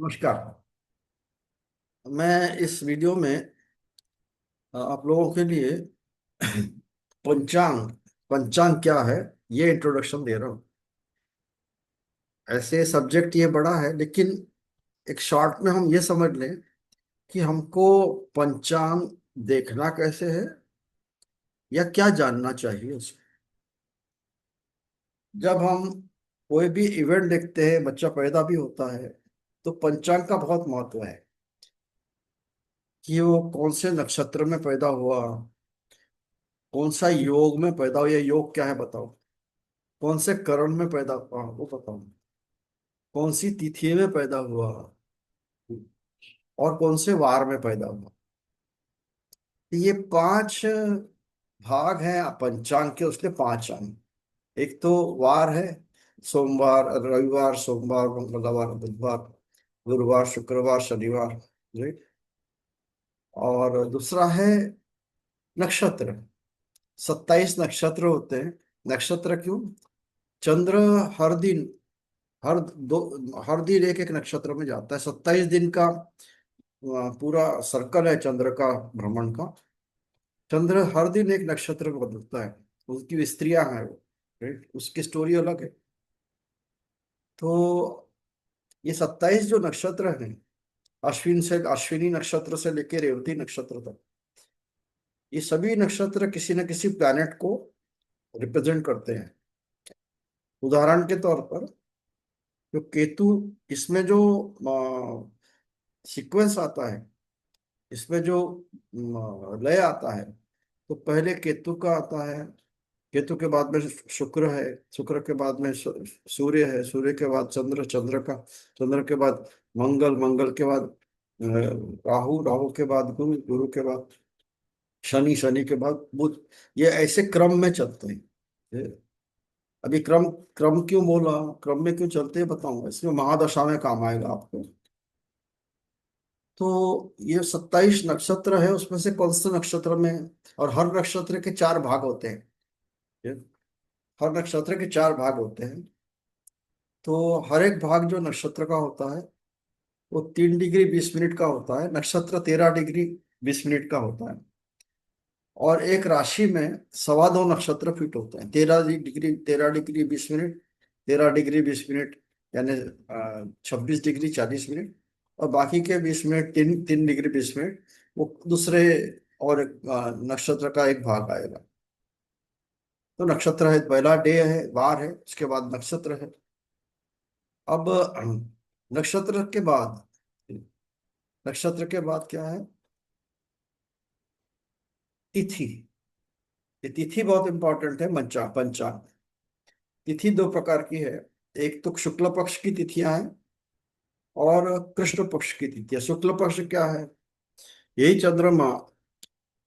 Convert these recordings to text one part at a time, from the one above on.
नमस्कार। मैं इस वीडियो में आप लोगों के लिए पंचांग पंचांग क्या है ये इंट्रोडक्शन दे रहा हूँ। ऐसे सब्जेक्ट ये बड़ा है, लेकिन एक शॉर्ट में हम ये समझ लें कि हमको पंचांग देखना कैसे है या क्या जानना चाहिए उसमें। जब हम कोई भी इवेंट देखते हैं, बच्चा पैदा भी होता है, तो पंचांग का बहुत महत्व है कि वो कौन से नक्षत्र में पैदा हुआ, कौन सा योग में पैदा हुआ, ये योग क्या है बताओ, कौन से करण में पैदा हुआ वो बताओ, कौन सी तिथि में पैदा हुआ और कौन से वार में पैदा हुआ। ये पांच भाग हैं पंचांग के, उसके पांच अंग। एक तो वार है, सोमवार, रविवार, सोमवार, मंगलवार, बुधवार, गुरुवार, शुक्रवार, शनिवार। राइट। और दूसरा है नक्षत्र। 27 नक्षत्र होते हैं। नक्षत्र क्यों? चंद्र हर दिन, हर दिन एक एक नक्षत्र में जाता है। 27 दिन का पूरा सर्कल है चंद्र का, भ्रमण का। चंद्र हर दिन एक नक्षत्र को बदलता है। उसकी स्त्रियां हैं वो, राइट, उसकी स्टोरी अलग है। तो ये 27 जो नक्षत्र हैं, अश्विनी नक्षत्र से लेकर रेवती नक्षत्र तक, ये सभी नक्षत्र किसी न किसी प्लैनेट को रिप्रेजेंट करते हैं। उदाहरण के तौर पर जो केतु, इसमें जो सीक्वेंस आता है, इसमें जो लय आता है, तो पहले केतु का आता है। केतु के बाद में शुक्र है, शुक्र के बाद में सूर्य है, सूर्य के बाद चंद्र, चंद्र का, चंद्र के बाद मंगल, मंगल के बाद राहु, राहु के बाद गुरु, गुरु के बाद शनि, शनि के बाद बुध। ये ऐसे क्रम में चलते हैं। ये- अभी क्रम क्रम क्यों बोला, क्रम में क्यों चलते हैं बताऊंगा, इसमें महादशा में काम आएगा आपको। तो ये 27 नक्षत्र है, उसमें से कौन से नक्षत्र में, और हर नक्षत्र के चार भाग होते हैं। ये हर नक्षत्र के चार भाग होते हैं। तो हर एक भाग जो नक्षत्र का होता है वो 3 डिग्री 20 मिनट का होता है। नक्षत्र 13 डिग्री 20 मिनट का होता है। और एक राशि में 2.25 नक्षत्र फिट होते हैं। 13 डिग्री 20 मिनट, 13 डिग्री 20 मिनट, यानी 26 डिग्री 40 मिनट। और बाकी के 20 मिनट, 3 3 डिग्री 20 मिनट, वो दूसरे और एक नक्षत्र का एक भाग आएगा। तो नक्षत्र है, पहला डे है, वार है, उसके बाद नक्षत्र है। अब नक्षत्र के बाद, नक्षत्र के बाद क्या है? तिथि। ये तिथि बहुत इंपॉर्टेंट है पंचांग। तिथि दो प्रकार की है। एक तो शुक्ल पक्ष की तिथियां हैं और कृष्ण पक्ष की तिथियां। शुक्ल पक्ष क्या है? यही चंद्रमा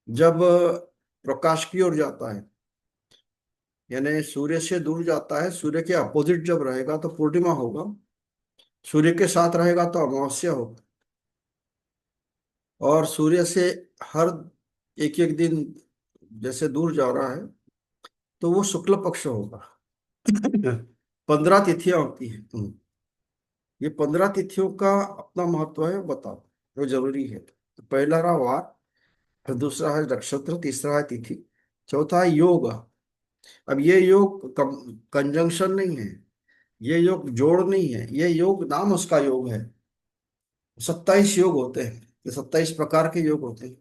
जब प्रकाश की ओर जाता है, यानी सूर्य से दूर जाता है, सूर्य के अपोजिट जब रहेगा तो पूर्णिमा होगा, सूर्य के साथ रहेगा तो अमावस्या होगा। और सूर्य से हर एक एक दिन जैसे दूर जा रहा है, तो वो शुक्ल पक्ष होगा। 15 तिथियां होती हैं। ये 15 तिथियों का अपना महत्व है, बताओ जो जरूरी है। तो पहला रहा वार, फिर दूसरा है नक्षत्र, तीसरा है तिथि, चौथा है योग। अब ये योग कंजंक्शन नहीं है, ये योग जोड़ नहीं है, ये योग नाम उसका योग है। 27 योग होते हैं, ये 27 प्रकार के योग होते हैं।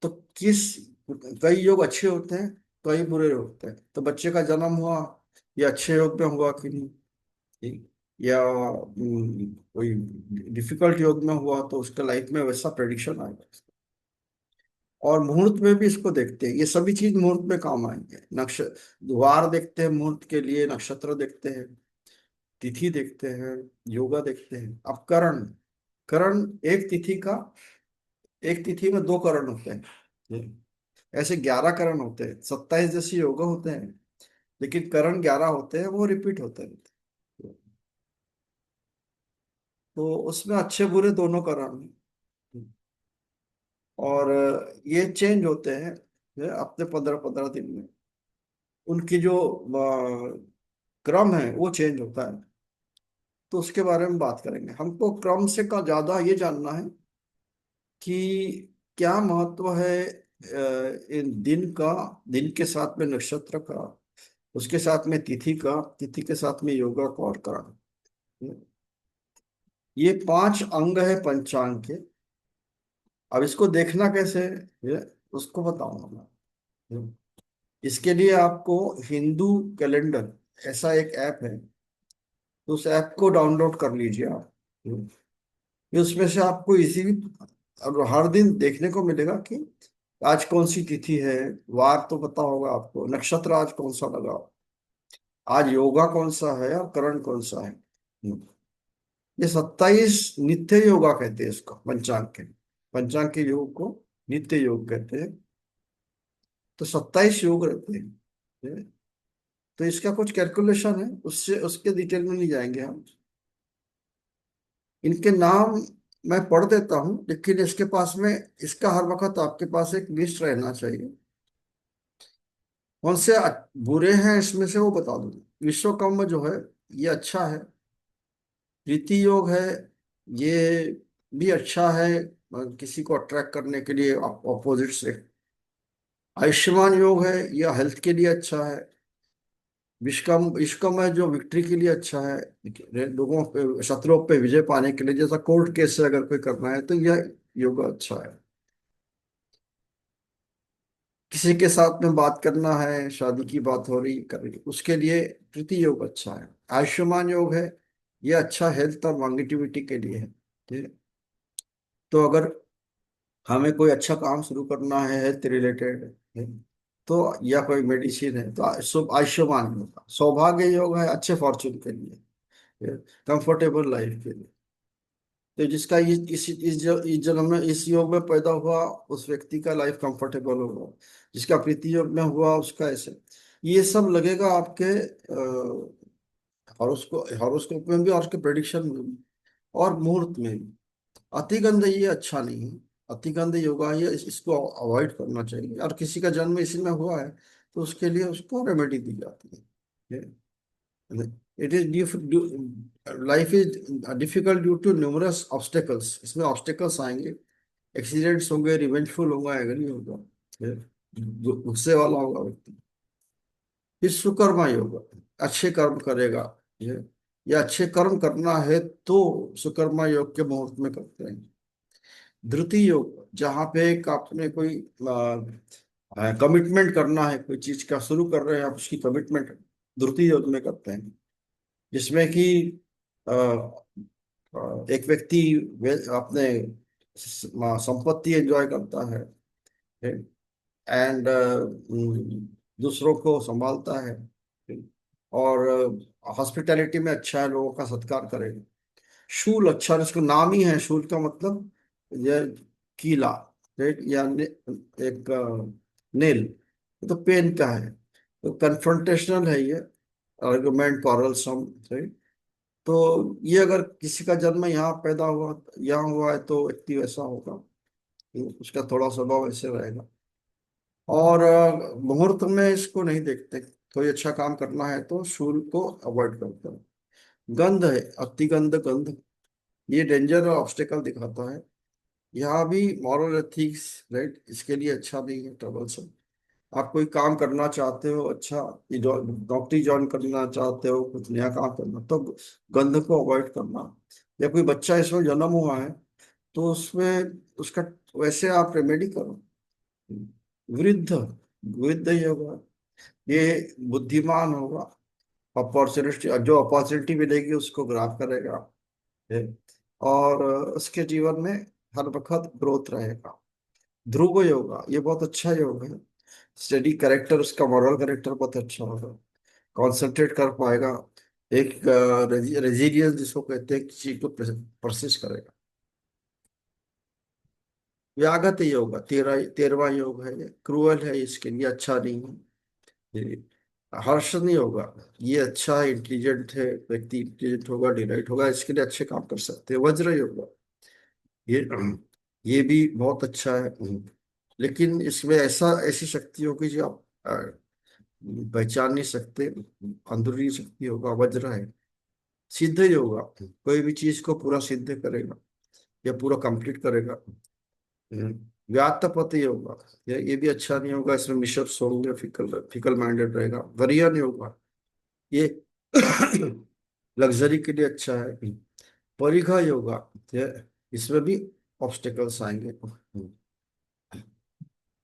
तो किस कई योग अच्छे होते हैं, कई बुरे होते हैं। तो बच्चे का जन्म हुआ, ये अच्छे योग में हुआ कि नहीं, ठीक, या कोई डिफिकल्ट योग में हुआ, तो उसके लाइफ में वैसा प्रेडिक्शन आएगा। और मुहूर्त में भी इसको देखते हैं, ये सभी चीज मुहूर्त में काम आएंगे। वार देखते हैं मुहूर्त के लिए, नक्षत्र देखते हैं, तिथि देखते हैं, योगा देखते हैं। अब करण, करण एक तिथि का, एक तिथि में दो करण होते हैं। ऐसे 11 करण होते हैं। 27 जैसे योगा होते हैं, लेकिन करण 11 होते हैं, वो रिपीट होते हैं। तो उसमें अच्छे बुरे दोनों करण हैं। और ये चेंज होते हैं ये अपने 15 15 दिन में। उनकी जो क्रम है वो चेंज होता है। तो उसके बारे में बात करेंगे। हमको क्रम से का ज्यादा ये जानना है कि क्या महत्व है इन दिन का, दिन के साथ में नक्षत्र का, उसके साथ में तिथि का, तिथि के साथ में योगा का और करण। ये 5 अंग है पंचांग के। अब इसको देखना कैसे है, ये उसको बताऊंगा मैं। इसके लिए आपको हिंदू कैलेंडर ऐसा एक ऐप है, तो उस ऐप को डाउनलोड कर लीजिए आप। ये उसमें से आपको इजी और हर दिन देखने को मिलेगा कि आज कौन सी तिथि है। वार तो पता होगा आपको, नक्षत्र आज कौन सा लगा, आज योगा कौन सा है और करण कौन सा है। ये 27 नित्य योगा कहते हैं इसको, पंचांग के, पंचांग के योग को नित्य योग कहते हैं। तो 27 योग रहते हैं। तो इसका कुछ कैलकुलेशन है, उससे उसके डिटेल में नहीं जाएंगे हम। इनके नाम मैं पढ़ देता हूँ, लेकिन इसके पास में, इसका हर वक्त आपके पास एक लिस्ट रहना चाहिए। कौन से बुरे हैं इसमें से वो बता दूंगा। विश्वकर्म जो है ये अच्छा है। प्रीति योग है, ये भी अच्छा है, किसी को अट्रैक्ट करने के लिए ऑपोजिट से। आयुष्मान योग है, यह हेल्थ के लिए अच्छा है। विश्वकर्म विश्वकर्म है जो विक्ट्री के लिए अच्छा है, लोगों पे, शत्रुओं पे विजय पाने के लिए, जैसा कोर्ट केस से अगर कोई करना है तो यह योग अच्छा है। किसी के साथ में बात करना है, शादी की बात हो रही कर रही, उसके लिए प्रीति योग अच्छा है। आयुष्मान योग है, यह अच्छा हेल्थ और लॉन्गेटिविटी के लिए है। ठीक है। तो अगर हमें कोई अच्छा काम शुरू करना है हेल्थ रिलेटेड, तो या कोई मेडिसिन है तो आयुष्मान योग। सौभाग्य योग है, अच्छे फॉर्चून के लिए, कंफर्टेबल लाइफ के लिए। तो जिसका इस जन्म में इस योग में पैदा हुआ, उस व्यक्ति का लाइफ कंफर्टेबल होगा। जिसका प्रीति योग में हुआ उसका ऐसे। ये सब लगेगा आपके हॉरोस्कोप में भी और उसके प्रेडिक्शन में भी और मुहूर्त में भी। अतिगंध ये अच्छा नहीं है। अतिगंध योगा ये इसको अवॉइड करना चाहिए। और किसी का जन्म इसी में हुआ है तो उसके लिए उसको रेमेडी दी जाती है। It is life is difficult due to numerous obstacles. इसमें ऑब्स्टेकल्स आएंगे, एक्सीडेंट्स होंगे, रिवेंजफुल होगा, एग्री होगा, गुस्से वाला होगा व्यक्ति। फिर सुकर्मा योग, अच्छे कर्म करेगा ये, या अच्छे कर्म करना है तो सुकर्मा योग के मुहूर्त में करते हैं। धृति योग, जहाँ पे एक आपने कोई कमिटमेंट करना है, कोई चीज का शुरू कर रहे हैं आप, उसकी कमिटमेंट धृति योग में करते हैं। जिसमें कि अ, एक व्यक्ति अपने संपत्ति एंजॉय करता है एंड दूसरों को संभालता है, और हॉस्पिटैलिटी में अच्छा है, लोगों का सत्कार करेगा। शूल अच्छा है, इसका नाम ही है शूल का मतलब ये कीला, राइट, या एक नेल, तो पेन का है। तो कन्फ्रंटेशनल है ये, आर्गुमेंट quarrelsome, राइट। तो ये अगर किसी का जन्म यहाँ पैदा हुआ, यहाँ हुआ है, तो व्यक्ति वैसा होगा, उसका थोड़ा स्वभाव ऐसे रहेगा। और मुहूर्त में इसको नहीं देखते। कोई अच्छा काम करना है तो शूल को अवॉइड करते हैं। गंध है, अतिगंध गंध, ये डेंजर और ऑब्स्टेकल दिखाता है। यहाँ भी मॉरल एथिक्स, राइट, इसके लिए अच्छा नहीं है, ट्रबल से। आप कोई काम करना चाहते हो, अच्छा नौकरी ज्वाइन करना चाहते हो, कुछ नया काम करना, तो गंध को अवॉइड करना। या कोई बच्चा इसमें जन्म हुआ है तो उसमें उसका वैसे आप रेमेडी करो। वृद्ध, वृद्ध ही होगा, ये बुद्धिमान होगा, अपॉर्चुनिटी, जो अपॉर्चुनिटी मिलेगी उसको ग्रैब करेगा है, और उसके जीवन में हर वक्त ग्रोथ रहेगा। ध्रुव योगा, ये बहुत अच्छा योग है। स्टडी करेक्टर, उसका मॉरल करेक्टर बहुत अच्छा होगा, कंसंट्रेट कर पाएगा, एक रेजिलियंस जिसको कहते हैं, किसी को परसिस्ट करेगा। व्यागत योग, 13वां योग है, ये क्रूअल है, इसके लिए अच्छा नहीं है। ये हर्ष नहीं होगा, ये अच्छा है, इंटेलिजेंट है व्यक्ति, इंटेलिजेंट होगा, डिलाइट होगा, इसके लिए अच्छे काम कर सकते हैं। वज्र योग, ये ये भी बहुत अच्छा है। लेकिन इसमें ऐसी शक्ति होगी जो आप पहचान नहीं सकते, अंदरूनी शक्ति होगा, वज्र है। सिद्ध योगा, कोई भी चीज को पूरा सिद्ध करेगा या पूरा कंप्लीट करेगा। व्यात्तपति होगा, ये भी अच्छा नहीं होगा, इसमें मिश्र होंगे, फिकल फिकल माइंडेड रहेगा। वरीय नहीं होगा, ये लग्जरी के लिए अच्छा है। परिघा योगा, ये इसमें भी ऑब्स्टेकल्स आएंगे।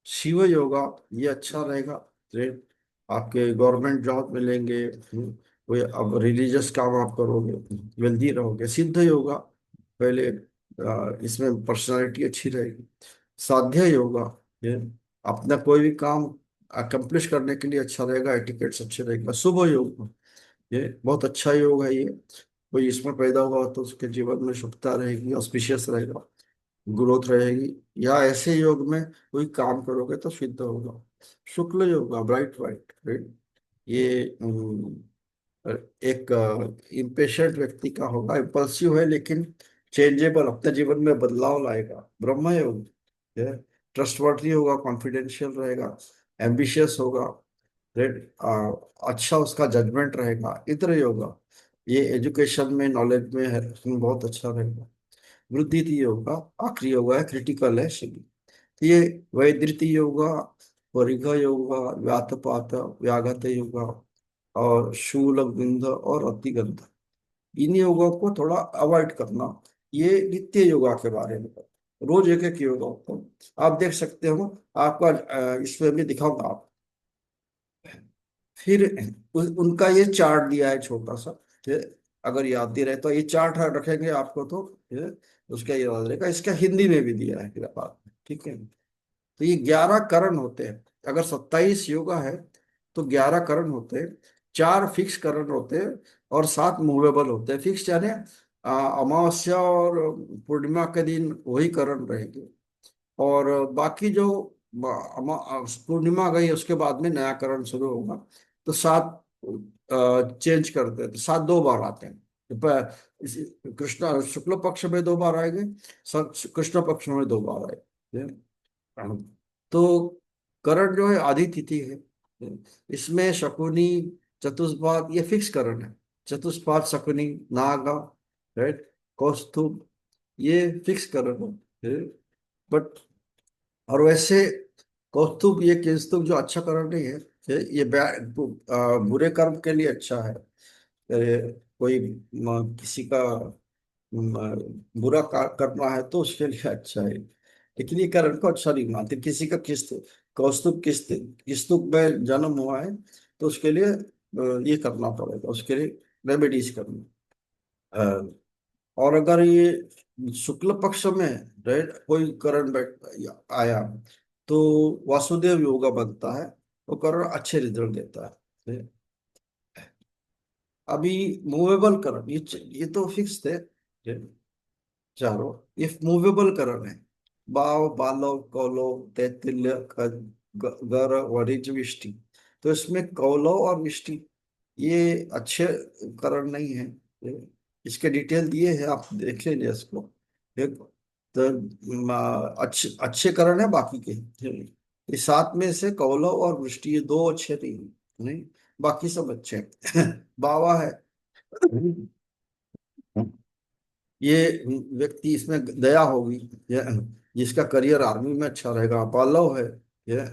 शिव योगा, ये अच्छा रहेगा, ये आपके गवर्नमेंट जॉब मिलेंगे। कोई अब रिलीजियस काम आप करोगे, वेल्दी रहोगे। सिद्ध योगा, पहले इसमें पर्सनालिटी अच्छी रहेगी। साध्य योगा, ये अपना कोई भी काम अकम्प्लिश करने के लिए अच्छा रहेगा, एटिकेट्स अच्छे रहेगा। शुभ योग, ये बहुत अच्छा योग है। ये कोई इसमें पैदा हुआ तो उसके जीवन में शुभता रहेगी, ऑस्पिशियस रहेगा, ग्रोथ रहेगी। या ऐसे योग में कोई काम करोगे तो सिद्ध होगा। शुक्ल योगा, ब्राइट वाइट, राइट, ये एक इम्पेशेंट व्यक्ति का होगा, इम्पल्सिव है लेकिन चेंजेबल, अपने जीवन में बदलाव लाएगा। ब्रह्म योग, ट्रस्टवर्दी होगा, कॉन्फिडेंशियल रहेगा, एम्बिशियस होगा, राइट, अच्छा उसका जजमेंट रहेगा। इतर योगा, ये एजुकेशन में, नॉलेज में है, उसमें बहुत अच्छा रहेगा। वृद्धि योगा, आखिरी योगा है, क्रिटिकल है शिव। ये वैधृति योगा, परिघ योगा, व्यातपात, व्याघात योगा, और शूल बिंद और अतिगंध, इन योगों को थोड़ा अवॉइड करना। ये नित्य योगा के बारे में, रोज एक एक योगा होता है, आप देख सकते हो। आपका इसमें भी दिखाऊंगा आप। फिर उनका ये चार्ट दिया है छोटा सा, ये अगर याद नहीं रहे तो ये चार्ट रखेंगे आपको तो ये उसका ये याद रहेगा। इसका हिंदी में भी दिया है फिर बाद में, ठीक है। तो ये 11 करण होते हैं। अगर 27 योगा है तो 11 करण होते हैं। 4 फिक्स करण होते हैं और 7 मूवेबल होते हैं। फिक्स यानी अमावस्या और पूर्णिमा के दिन वही करण रहेंगे, और बाकी जो पूर्णिमा गई उसके बाद में नया करण शुरू होगा। तो 7 चेंज करते हैं, तो 7 2 बार आते हैं। तो कृष्ण शुक्ल पक्ष में 2 बार आएंगे, कृष्ण पक्ष में 2 बार आएंगे। तो करण जो है आधी तिथि है। इसमें शकुनी, चतुष्पाद, ये फिक्स करण है। चतुष्पाद, शकुनी, नागा, राइट, कौस्तुभ, ये फिक्स करण है। बट और वैसे कौस्तुभ, ये कौस्तुभ जो अच्छा करण नहीं है, ये बुरे कर्म के लिए अच्छा है। कोई किसी का बुरा करना है तो उसके लिए अच्छा है, लेकिन ये करण को अच्छा नहीं मानते। किसी का किस्त, कौस्तुभ किस्त, किस्तुक में जन्म हुआ है तो उसके लिए ये करना पड़ेगा, उसके लिए रेमेडीज करनी। और अगर ये शुक्ल पक्ष में कोई करण बैठ आया तो वासुदेव योगा बनता है, वो करण अच्छे रिजल्ट देता है। अभी मूवेबल करण, ये तो फिक्स थे चारों। ये मूवेबल करण है। बाव, बालव, कौलव, तैतिल्य, गर, वरिज, विष्टि। तो इसमें कौलव और विष्टि ये अच्छे करण नहीं है। इसके डिटेल दिए हैं, आप देख लीजिए इसको। एक तो अच्छे अच्छे करण है बाकी के। इस 7 में से कौलव और वृष्टि, ये 2 अच्छे नहीं, बाकी सब अच्छे हैं। बावा है, ये व्यक्ति, इसमें दया होगी, ये जिसका करियर आर्मी में अच्छा रहेगा। पालव है, ये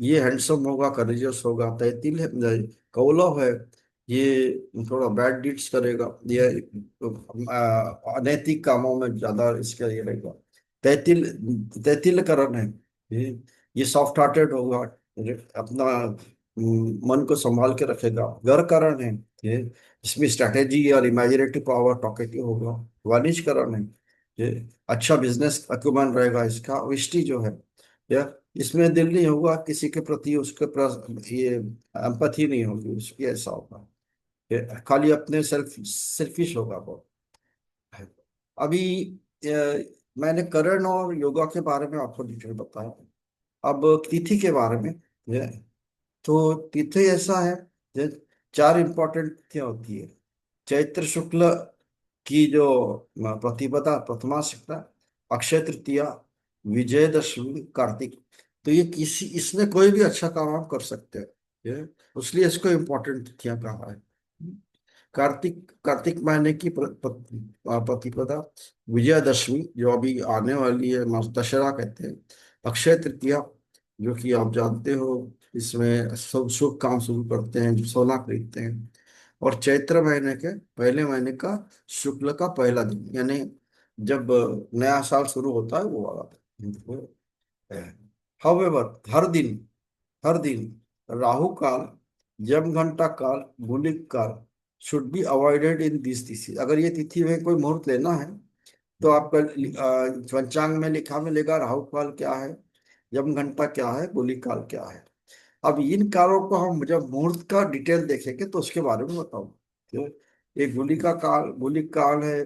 ये हैंडसम होगा, करेजियस होगा। तैतिल है, कौलव है, ये थोड़ा बैड डीड्स करेगा, ये अनैतिक कामों में ज्यादा इसका ये रहेगा। तैतिल, तैतिल करण है, ये सॉफ्ट हार्टेड होगा, ये अपना मन को संभाल के रखेगा। घर करण है, ये इसमें स्ट्रैटेजी और इमेजिनेटिव पावर, टॉकेटिव होगा। वाणिज्यकरण है, ये अच्छा बिजनेस अक्यूमेंट रहेगा इसका। विष्टि जो है, या इसमें दिल नहीं होगा किसी के प्रति, उसके ये एम्पैथी नहीं होगी उसकी, ऐसा होगा। ये खाली अपने सेल्फिश होगा बहुत। अभी मैंने करण और योगा के बारे में आपको डिटेल बताया। अब तिथि के बारे में, ये तो तिथि ऐसा है, ये 4 इंपॉर्टेंट तिथियां होती है। चैत्र शुक्ल की जो प्रतिपदा, प्रथमा शुक्ला, अक्षय तृतीया, विजयदशमी, कार्तिक। तो ये किसी, इसमें कोई भी अच्छा काम आप कर सकते हैं, ये इसलिए इसको इम्पोर्टेंट तिथियां कहा है। कार्तिक कार्तिक महीने की प्रतिपदा, विजयादशमी जो अभी आने वाली है, दशहरा कहते हैं, अक्षय तृतीया जो कि आप जानते हो, इसमें सब शुभ काम शुरू करते हैं, जो सोना खरीदते हैं, और चैत्र महीने के पहले महीने का शुक्ल का पहला दिन, यानी जब नया साल शुरू होता है वो वाला दिन। हाउएवर, हर दिन राहु काल, यम घंटा काल, गुलिक काल should be avoided in this तिथि। अगर ये तिथि में कोई मुहूर्त लेना है तो आपका पंचांग में लिखा मिलेगा राहु काल क्या है, यम घंटा क्या है, गुलिक काल क्या है। अब इन कालों को हम जब मुहूर्त का डिटेल देखेंगे तो उसके बारे में बताऊं। तो ये गुलिक काल है,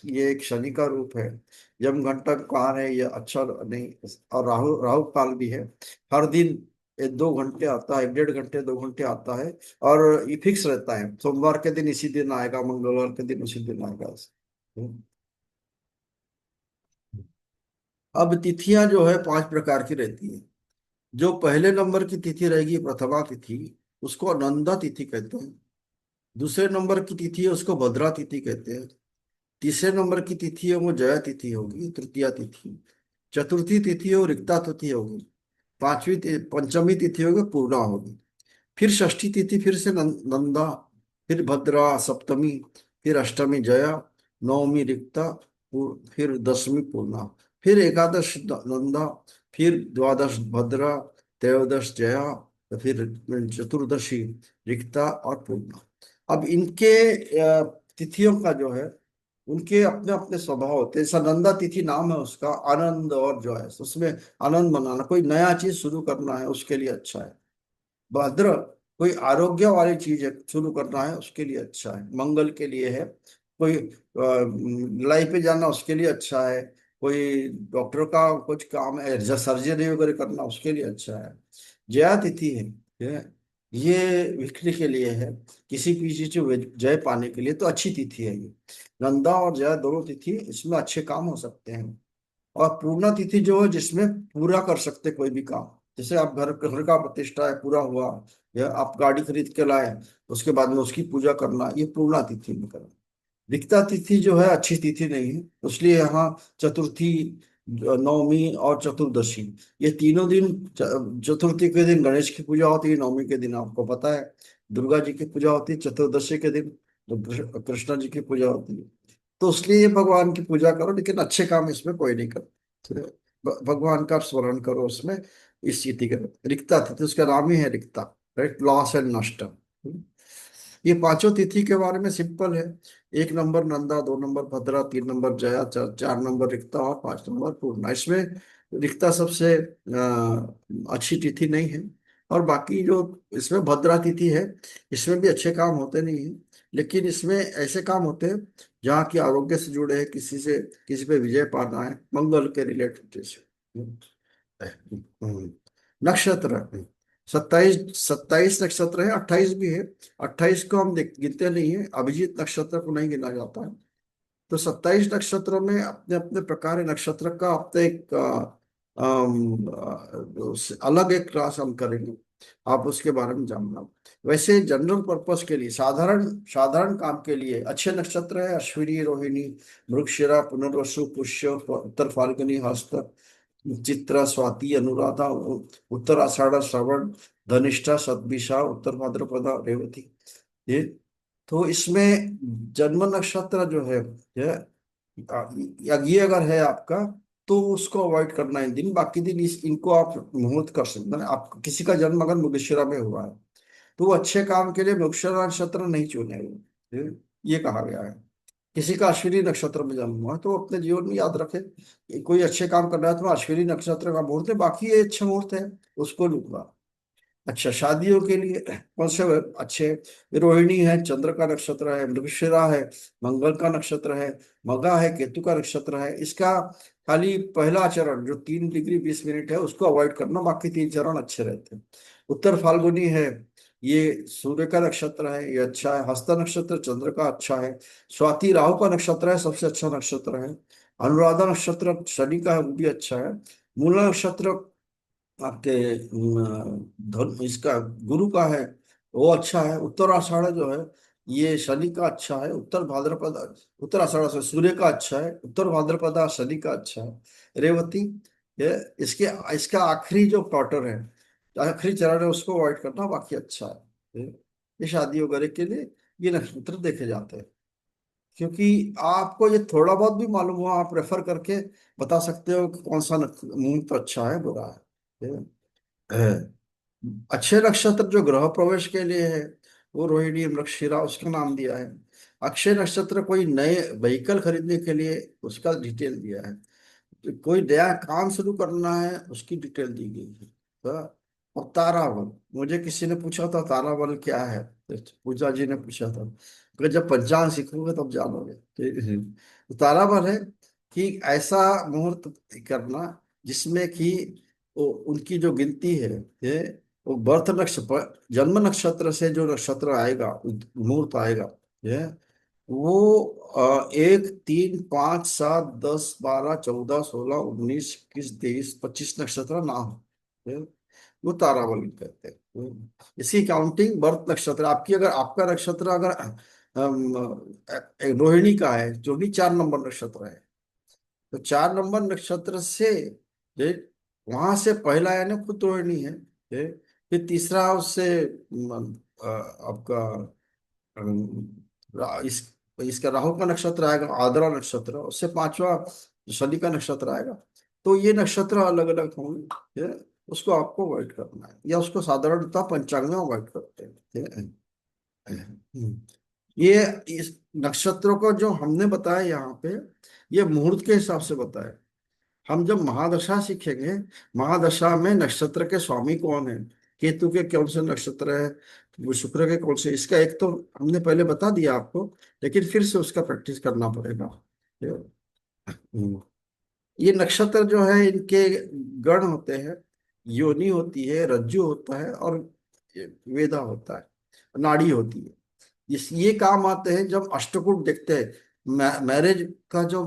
ये एक शनि का रूप है। यम घंटा काल है, ये अच्छा नहीं। और राहु राहु काल भी है। हर दिन ये 2 घंटे आता है, 1.5 घंटे 2 घंटे आता है। और ये फिक्स रहता है, सोमवार के दिन इसी दिन आएगा, मंगलवार के दिन उसी दिन आएगा। अब तिथियां जो है 5 प्रकार की रहती है। जो पहले नंबर की तिथि रहेगी, प्रथमा तिथि, उसको नंदा तिथि कहते हैं। दूसरे नंबर की तिथि है उसको भद्रा तिथि कहते हैं। तीसरे नंबर की तिथि है वो जया तिथि होगी, तृतीया तिथि। चतुर्थी तिथि है वो रिक्ता तिथि होगी। पंचमी तिथि होगी पूर्णा होगी। फिर षष्ठी तिथि फिर से नंदा, फिर भद्रा सप्तमी, फिर अष्टमी जया, नवमी रिक्ता, फिर दशमी पूर्णा, फिर एकादश नंदा, फिर द्वादश भद्रा, त्रयोदश जया, तो फिर चतुर्दशी रिक्ता और पूर्णा। अब इनके तिथियों का जो है, उनके अपने अपने स्वभाव होते हैं। सनंदा तिथि नाम है उसका, आनंद और जो है उसमें आनंद मनाना, कोई नया चीज शुरू करना है उसके लिए अच्छा है। भद्र, कोई आरोग्य वाली चीज है शुरू करना है उसके लिए अच्छा है, मंगल के लिए है। कोई लड़ाई पे जाना उसके लिए अच्छा है। कोई डॉक्टर का कुछ काम है, सर्जरी वगैरह करना उसके लिए अच्छा है। जया तिथि है, ये विक्री के लिए है, किसी भी चीज में जय पाने के लिए, तो अच्छी तिथि है ये। नंदा और जया दोनों तिथि, इसमें अच्छे काम हो सकते हैं। और पूर्णा तिथि जो है जिसमें पूरा कर सकते कोई भी काम, जैसे आप घर का प्रतिष्ठा है पूरा हुआ, या आप गाड़ी खरीद के लाए, उसके बाद में उसकी पूजा करना, ये पूर्णा तिथि में करना। विकता तिथि जो है अच्छी तिथि नहीं है, इसलिए यहाँ चतुर्थी, नवमी और चतुर्दशी, ये तीनों दिन, चतुर्थी के दिन गणेश की पूजा होती है, नवमी के दिन आपको पता है दुर्गा जी की पूजा होती है, चतुर्दशी के दिन तो कृष्ण जी की पूजा होती है। तो इसलिए भगवान की पूजा करो, लेकिन अच्छे काम इसमें कोई नहीं करो। तो भगवान का स्मरण करो उसमें, इस तिथि का रिक्ता तिथि, उसका नाम ही है रिक्ता, राइट, लॉस एंड नष्ट। ये पांचों तिथि के बारे में सिंपल है। 1 नंबर नंदा, 2 नंबर भद्रा, 3 नंबर जया, 4 नंबर रिक्ता और 5 नंबर पूर्णा। इसमें रिक्ता सबसे अच्छी तिथि नहीं है। और बाकी जो इसमें भद्रा तिथि है, इसमें भी अच्छे काम होते नहीं है, लेकिन इसमें ऐसे काम होते हैं जहाँ की आरोग्य से जुड़े हैं, किसी पे विजय पाना है, मंगल के रिलेटेड जैसे। हम्म। नक्षत्र 27, 27 नक्षत्र है, 28 भी है। 28 को हम गिनते नहीं है, अभिजीत नक्षत्र को नहीं गिना जाता है। तो 27 नक्षत्रों में अपने अपने प्रकार है, नक्षत्र का अपने एक अलग एक क्लास हम करेंगे, आप उसके बारे में जानना। वैसे जनरल पर्पस के लिए, साधारण साधारण काम के लिए अच्छे नक्षत्र है अश्विनी, रोहिणी, मृगशिरा, पुनर्वसु, पुष्य, उत्तर फाल्गुनी, हस्त, चित्रा, स्वाति, अनुराधा, उत्तर आषाढ़, श्रवण, धनिष्ठा, शतभिषा, उत्तर भाद्रपदा, रेवती। ये तो इसमें जन्म नक्षत्र जो है, ये अगर है आपका, तो उसको अवॉइड करना है दिन, बाकी दिन इनको आप मुहूर्त कर सकते हैं। आप किसी का जन्म अगर मृगशिरा में हुआ है तो वो अच्छे काम के लिए मृगशिरा नक्षत्र नहीं चुनेगा, ये कहा गया है। किसी का अश्विनी नक्षत्र में जन्म हुआ है तो वो अपने जीवन में याद रखे कि कोई अच्छे काम कर रहा है तो अश्विनी नक्षत्र का मुहूर्त है, बाकी ये अच्छे मुहूर्त है, उसको लूंगा। अच्छा, शादियों के लिए कौन से अच्छे? रोहिणी है, चंद्र का नक्षत्र है, मृगशिरा है, मंगल का नक्षत्र है, मगा है, केतु का नक्षत्र है। इसका खाली पहला चरण जो 3 डिग्री 20 मिनट है उसको अवॉइड करना, बाकी 3 चरण अच्छे रहते हैं। उत्तर फाल्गुनी है, ये सूर्य का नक्षत्र है, ये अच्छा है। हस्त नक्षत्र चंद्र का अच्छा है। स्वाति राहु का नक्षत्र है, सबसे अच्छा नक्षत्र है। अनुराधा नक्षत्र शनि का है, वो भी अच्छा है। मूला नक्षत्र आपके इसका गुरु का है, वो अच्छा है। उत्तराषाढ़ जो है ये शनि का अच्छा है, उत्तर भाद्रपद, उत्तर आषाढ़ से सूर्य का अच्छा है, उत्तर भाद्रपद शनि का अच्छा है, रेवती। ये इसके इसका आखिरी जो क्वार्टर है, आखिरी चरण है, उसको अवॉइड करना, बाकी अच्छा है। ये शादी वगैरह के लिए ये नक्षत्र देखे जाते हैं। क्योंकि आपको ये थोड़ा बहुत भी मालूम हुआ, आप रेफर करके बता सकते हो कि कौन सा मुहूर्त अच्छा है, बुरा है। अच्छे नक्षत्र जो गृह प्रवेश के लिए है, वो रोहिणी, मृगशिरा, उसका नाम दिया है। अक्षय नक्षत्र कोई नए व्हीकल खरीदने के लिए, उसका डिटेल दिया है। तो कोई नया काम शुरू करना है, उसकी डिटेल दी गई है। हाँ। और ताराबल, मुझे किसी ने पूछा था ताराबल क्या है, तो पूजा जी ने पूछा था, कि जब पंचांग सीखोगे तब जानोगे। तो ताराबल है कि ऐसा मुहूर्त करना जिसमें कि उनकी जो गिनती है, ये वो बर्थ नक्षत्र, जन्म नक्षत्र से जो नक्षत्र आएगा, मुहूर्त आएगा, ये वो 1, 3, 5, 7, 10, 12, 14, 16, 19, 21, 23, 25 नक्षत्र ना हो, ये वो तारावली कहते हैं। इसकी काउंटिंग बर्थ नक्षत्र, आपकी अगर आपका नक्षत्र अगर रोहिणी का है, जो भी 4 नंबर नक्षत्र है, तो 4 नंबर नक्षत्र से ये वहां से पहला यानी खुद रोहिणी है, ये फिर तीसरा उससे आपका इसका राहु का नक्षत्र आएगा, आद्रा नक्षत्र, उससे पांचवा शनि का नक्षत्र आएगा। तो ये नक्षत्र अलग अलग होंगे, ये उसको आपको अवॉइड करना है, या उसको साधारणतः पंचांग में अवॉइड करते हैं, ठीक है। ये इस नक्षत्रों को जो हमने बताया यहाँ पे, ये मुहूर्त के हिसाब से बताया। हम जब महादशा सीखेंगे, महादशा में नक्षत्र के स्वामी कौन है, केतु के कौन से नक्षत्र है, वो शुक्र के कौन से, इसका एक तो हमने पहले बता दिया आपको, लेकिन फिर से उसका प्रैक्टिस करना पड़ेगा। हम्म। ये नक्षत्र जो है, इनके गण होते हैं, योनि होती है, रज्जु होता है, और वेदा होता है, नाड़ी होती है। ये काम आते हैं जब अष्टकूट देखते हैं, मैरिज का जो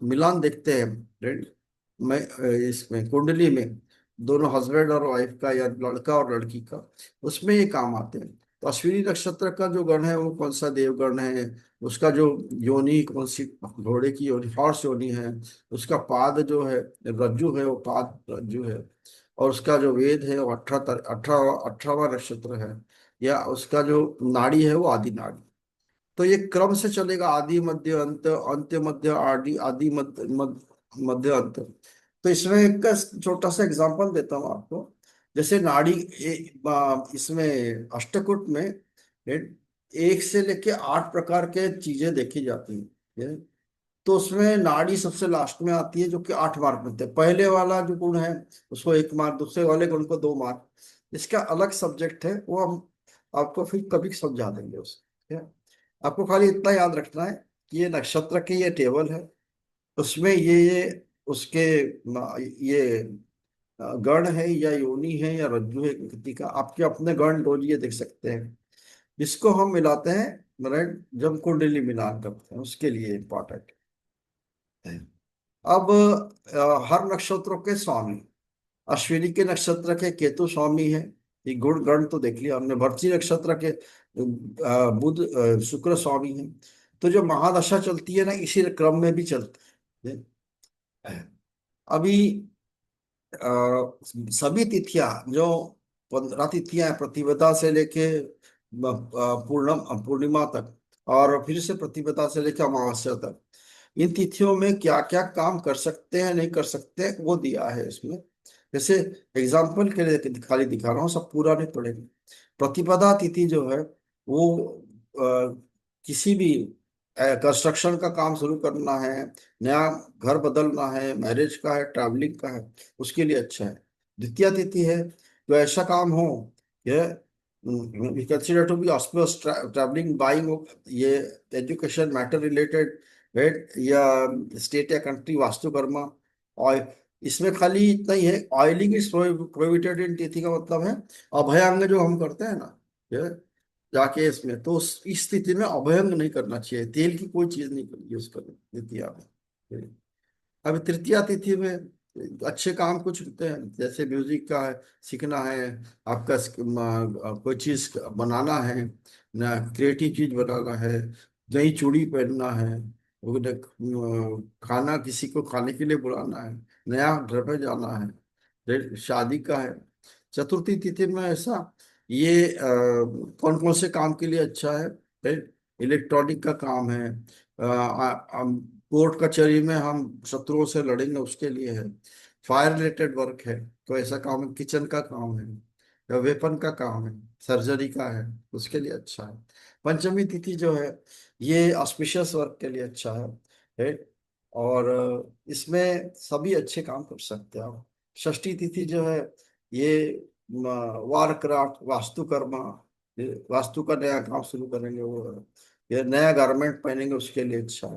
मिलान देखते हैं, मैं इसमें कुंडली में दोनों हस्बैंड और वाइफ का, या लड़का और लड़की का, उसमें ये काम आते हैं। तो अश्विनी नक्षत्र का जो गण है, वो कौन सा देवगण है, उसका जो योनि कौन सी, घोड़े की योनि, हॉर्स योनि है, उसका पाद जो है, रज्जु है, वो पाद रज्जु है, और उसका जो वेद है वो 18वां नक्षत्र है, या उसका जो नाड़ी है वो आदि नाड़ी। तो ये क्रम से चलेगा, आदि मध्य अंत, अंत्य मध्य आदि, आदि मध्य मध्य अंत। तो इसमें एक छोटा सा एग्जांपल देता हूँ आपको। जैसे नाड़ी इसमें अष्टकूट में 1 से लेके 8 प्रकार के चीजें देखी जाती हैं। तो उसमें नाड़ी सबसे लास्ट में आती है, जो कि 8 मार्क मिलते हैं। पहले वाला जो गुण है उसको 1 मार्क, दूसरे वाले गुण को 2 मार्क। इसका अलग सब्जेक्ट है, वो हम आपको फिर कभी समझा देंगे उसे, ठीक है। आपको खाली इतना याद रखना है कि ये नक्षत्र की ये टेबल है, उसमें ये उसके ये गण है, या योनि है, या रज्जु है, कृति का, आपके अपने गण रोज ये देख सकते हैं, जिसको हम मिलाते हैं, मतलब जब कुंडली मिलान करते हैं, उसके लिए इम्पोर्टेंट है। अब हर नक्षत्रों के स्वामी, अश्विनी के नक्षत्र के केतु स्वामी है, ये गुण गण तो देख लिया हमने। भरती नक्षत्र के बुध शुक्र स्वामी है। तो जो महादशा चलती है ना, इसी क्रम में भी चलती है। अभी सभी तिथियां जो 15 तिथियां हैं, प्रतिपदा से लेके पूर्णिमा तक, और फिर से प्रतिपदा से लेकर अमावस्या तक, इन तिथियों में क्या क्या काम कर सकते हैं, नहीं कर सकते, वो दिया है इसमें। जैसे एग्जाम्पल के लिए खाली दिखा रहा हूँ, सब पूरा नहीं पड़ेगा। प्रतिपदा तिथि जो है, वो किसी भी कंस्ट्रक्शन का काम शुरू करना है, नया घर बदलना है, मैरिज का है, ट्रैवलिंग का है, उसके लिए अच्छा है। द्वितीय तिथि है, तो ऐसा काम हो, यह consider to be auspicious, travelling, buying, ये एजुकेशन मैटर रिलेटेड, राइट, या स्टेट या कंट्री वास्तुकर्मा। और इसमें खाली इतना ही है, ऑयलिंग इज प्रोहिबिटेड इन तिथि का मतलब है अभयांग जो हम करते हैं ना, ये जाके इसमें, तो इस स्थिति में अभयंग नहीं करना चाहिए, तेल की कोई चीज नहीं यूज करनी द्वितीया में। अब तृतीया तिथि में अच्छे काम कुछ होते हैं, जैसे म्यूजिक का है, सीखना है, आपका कोई चीज बनाना है, ना क्रिएटिव चीज बनाना है, नई चूड़ी पहनना है, खाना किसी को खाने के लिए बुलाना है, नया घर पे जाना है, शादी का है। चतुर्थी तिथि में ऐसा ये कौन कौन से काम के लिए अच्छा है? इलेक्ट्रॉनिक का काम है, कोर्ट कचहरी में हम शत्रुओं से लड़ेंगे उसके लिए है, फायर रिलेटेड वर्क है तो ऐसा काम है, किचन का काम है या वेपन का काम है, सर्जरी का है, उसके लिए अच्छा है। पंचमी तिथि जो है ये ऑस्पिशियस वर्क के लिए अच्छा है। और इसमें सभी अच्छे काम कर सकते हैं आप। षष्ठी तिथि जो है ये वार क्राफ्ट, वास्तुकर्मा, ये वास्तु का नया काम शुरू करेंगे वो है। ये नया गारमेंट पहनेंगे उसके लिए अच्छा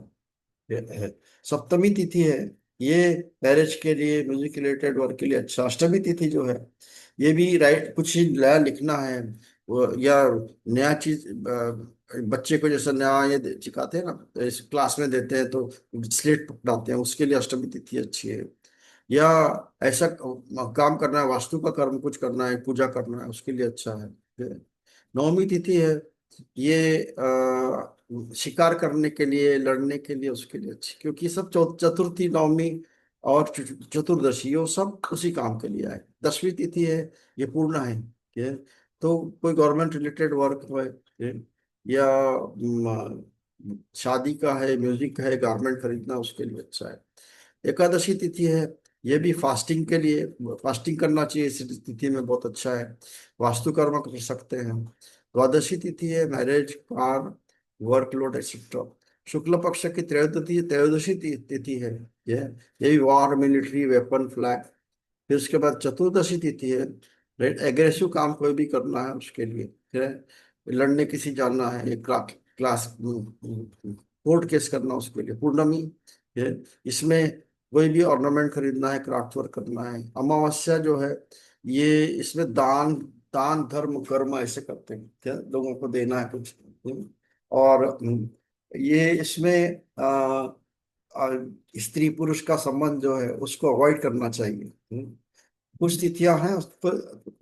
है। सप्तमी तिथि है ये मैरिज के लिए, म्यूजिक रिलेटेड वर्क के लिए अच्छा। अष्टमी तिथि जो है ये भी राइट कुछ ही नया लिखना है, या नया चीज बच्चे को जैसे नया ये सिखाते हैं ना, इस क्लास में देते हैं तो स्लेट पकड़ाते हैं, उसके लिए अष्टमी तिथि अच्छी है। या ऐसा काम करना है, वास्तु का कर्म कुछ करना है, पूजा करना है, उसके लिए अच्छा है। नवमी तिथि है ये शिकार करने के लिए, लड़ने के लिए, उसके लिए अच्छी, क्योंकि सब चतुर्थी, नवमी और चतुर्दशी वो सब उसी काम के लिए आए। दसवीं तिथि है ये पूर्ण है, ये तो कोई गवर्नमेंट रिलेटेड वर्क है, ये, या शादी का है, म्यूजिक है, गारमेंट खरीदना, उसके लिए अच्छा है। एकादशी तिथि है ये भी फास्टिंग के लिए, फास्टिंग करना चाहिए इस तिथि में, बहुत अच्छा है, वास्तुकर्म कर सकते हैं। द्वादशी तिथि है मैरिज, कार, वर्कलोड एक्सेट्रा। शुक्ल पक्ष की त्रयोदशी त्रयोदशी तिथि है ये ये भी वार, मिलिट्री, वेपन, फ्लैग। फिर उसके बाद चतुर्दशी तिथि है, राइट, एग्रेसिव काम कोई भी करना है उसके लिए, ठीक है, लड़ने किसी जाना है, एक क्लास कोर्ट केस करना उसके लिए। पूर्णमी है, इसमें कोई भी ऑर्नामेंट खरीदना है, क्राफ्ट वर्क करना है। अमावस्या जो है ये इसमें दान, दान धर्म कर्म ऐसे करते हैं, क्या लोगों को देना है कुछ। और ये इसमें आ, स्त्री पुरुष का संबंध जो है उसको अवॉइड करना चाहिए। कुछ तिथियां हैं उस पर,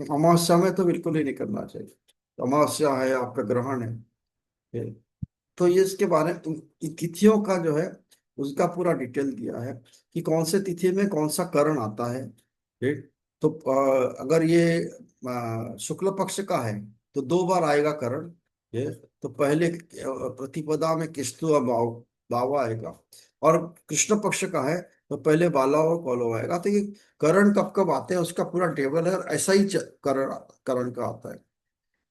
अमावस्या में तो बिल्कुल ही नहीं करना चाहिए। अमावस्या है, आपका ग्रहण है, तो ये इसके बारे में तिथियों का जो है उसका पूरा डिटेल दिया है कि कौन से तिथि में कौन सा करण आता है, ठीक। तो अगर ये शुक्ल पक्ष का है तो दो बार आएगा करण, ये तो पहले प्रतिपदा में किस्तु और बावा आएगा, और कृष्ण पक्ष का है तो पहले बाला और कौलव आएगा। तो ये करण कब कब आते हैं उसका पूरा टेबल है, और ऐसा ही करण करण का आता है।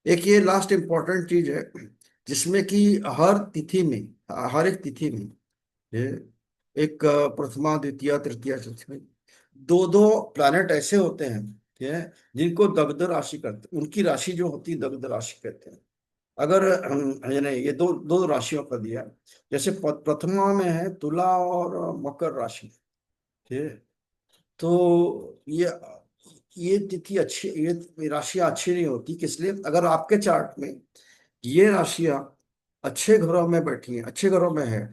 एक ये लास्ट इंपॉर्टेंट चीज है जिसमें कि हर तिथि में, हर एक तिथि में ये एक प्रथमा, द्वितीय, तृतीय, चतुर्थी में दो दो प्लैनेट ऐसे होते हैं, ठीक है, जिनको दग्ध राशि करते, उनकी राशि जो होती है दग्ध राशि कहते हैं। अगर यानी ये दो दो राशियों का दिया है। जैसे प्रथमा में है तुला और मकर राशि, ठीक है, तो ये तिथि अच्छी, ये राशियां अच्छी नहीं होती। किस लिए? अगर आपके चार्ट में ये राशियां अच्छे घरों में बैठी हैं, अच्छे घरों में है,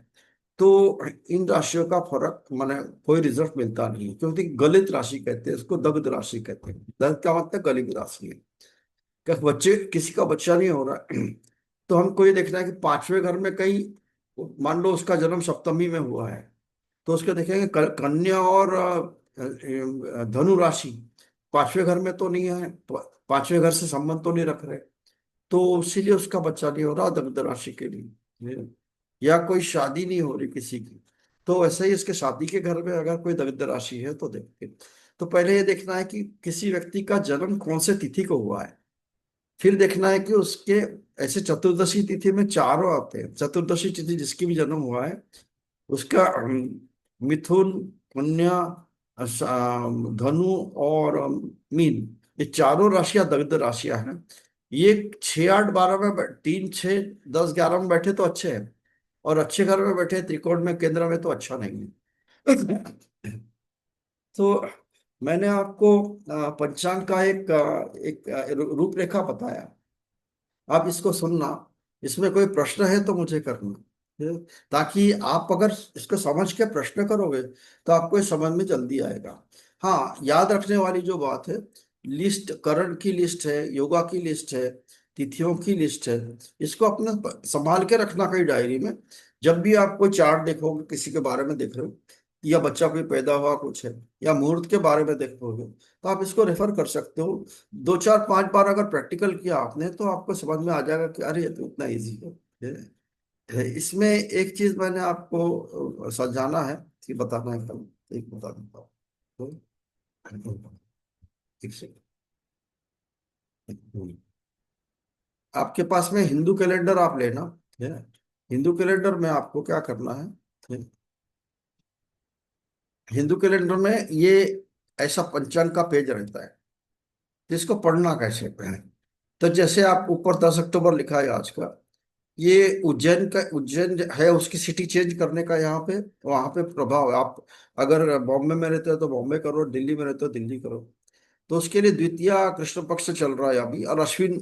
तो इन राशियों का फर्क माने कोई रिजल्ट मिलता नहीं है, क्योंकि गलित राशि कहते हैं इसको, दग्ध राशि कहते हैं। दग्ध का मतलब गलित राशि है, क्या बच्चे, किसी का बच्चा नहीं हो रहा है तो हमको ये देखना है कि पांचवें घर में कहीं, मान लो उसका जन्म सप्तमी में हुआ है, तो उसके देखेंगे कन्या और धनु राशि पांचवें घर में तो नहीं है, पांचवें घर से संबंध तो नहीं रख रहे, तो इसीलिए उसका बच्चा नहीं हो रहा दग्ध राशि के लिए। या कोई शादी नहीं हो रही किसी की, तो वैसे ही इसके शादी के घर में अगर कोई दग्ध राशि है तो देखते। तो पहले ये देखना है कि किसी व्यक्ति का जन्म कौन से तिथि को हुआ है। फिर देखना है कि उसके, ऐसे चतुर्दशी तिथि में चारों आते हैं, चतुर्दशी तिथि जिसकी भी जन्म हुआ है उसका मिथुन, कन्या, धनु और मीन, ये चारों राशियां दग्ध राशियां हैं। ये 6, 8, 12 में 3, 6, 10, 11 में बैठे तो अच्छे हैं, और अच्छे घर में बैठे त्रिकोण में, केंद्र में, तो अच्छा नहीं है। तो मैंने आपको पंचांग का एक रूपरेखा बताया, आप इसको सुनना, इसमें कोई प्रश्न है तो मुझे करना, ठीक है? ताकि आप अगर इसको समझ के प्रश्न करोगे तो आपको ये समझ में जल्दी आएगा। हाँ, याद रखने वाली जो बात है, लिस्ट, करण की लिस्ट है, योगा की लिस्ट है, तिथियों की लिस्ट है। इसको अपने संभाल के रखना कहीं डायरी में। जब भी आप कोई चार्ट देखोगे, किसी के बारे में देख रहे हो, या बच्चा कोई पैदा हुआ कुछ है, या मुहूर्त के बारे में देखोगे, तो आप इसको रेफर कर सकते हो। 2 4 5 बार अगर प्रैक्टिकल किया आपने, तो आपको समझ में आ जाएगा कि अरे ये तो इतना ईजी इसमें एक चीज मैंने आपको समझाना है कि बताना है कल, एक बता देता हूँ। तो एक सेकंड, आपके पास में हिंदू कैलेंडर आप लेना है ना। हिंदू कैलेंडर में आपको क्या करना है, हिंदू कैलेंडर में ये ऐसा पंचांग का पेज रहता है, जिसको पढ़ना कैसे है। तो जैसे आप ऊपर 10 अक्टूबर लिखा है आज का, ये उज्जैन का, उज्जैन है उसकी सिटी चेंज करने का यहाँ पे, वहां पे प्रभाव है। आप अगर बॉम्बे में रहते हो तो बॉम्बे करो, दिल्ली में रहते हो दिल्ली करो। तो उसके लिए द्वितीया कृष्ण पक्ष चल रहा है अभी, और अश्विन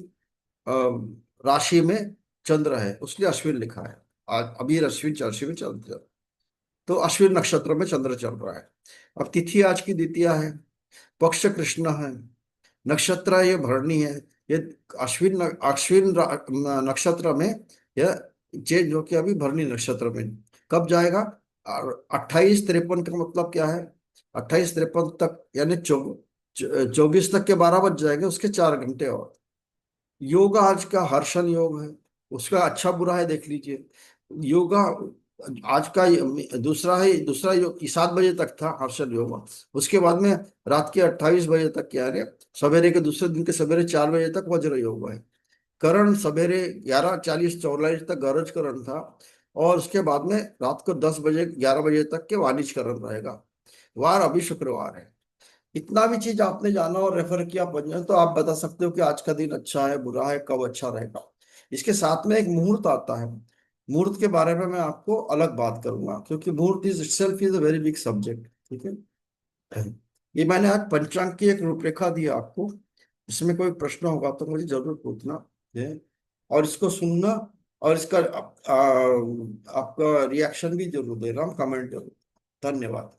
राशि में चंद्र है, उसलिए अश्विन लिखा है। आज अभी अश्विन राशि में चंद्र, तो अश्विन नक्षत्र में चंद्र चल रहा है। अब तिथि आज की द्वितीया है, पक्ष कृष्ण है, नक्षत्र ये भरणी है। ये नक्षत्र में यह चेंज होके अभी भरणी नक्षत्र में कब जाएगा। और 28 53 का मतलब क्या है, 28 53 तक यानी 24 तक के 12 बज जाएंगे, उसके 4 घंटे और। योगा आज का हर्षण योग है, उसका अच्छा बुरा है देख लीजिए। योगा आज का दूसरा है, दूसरा योग 7 बजे तक था हर्षण योगा। उसके बाद में रात के 28 बजे तक क्या है, सवेरे के दूसरे दिन के सवेरे 4 बजे तक वज्र योग है। करण सवेरे 11:40 44 तक गरज करण था, और उसके बाद में रात को 10 बजे 11 बजे तक के वाणिज्य करण रहेगा। वार अभी शुक्रवार है। इतना भी चीज आपने जाना और रेफर किया पंजाब, तो आप बता सकते हो कि आज का दिन अच्छा है बुरा है, कब अच्छा रहेगा। इसके साथ में एक मुहूर्त आता है। मुहूर्त के बारे में मैं आपको अलग बात करूंगा, क्योंकि मुहूर्त is itself is a very big subject. ठीक है, ये मैंने आज पंचांग की एक रूपरेखा दी आपको। इसमें कोई प्रश्न होगा तो मुझे जरूर पूछना है, और इसको सुनना, और इसका आपका रिएक्शन भी जरूर देना, कमेंट जरूर। धन्यवाद।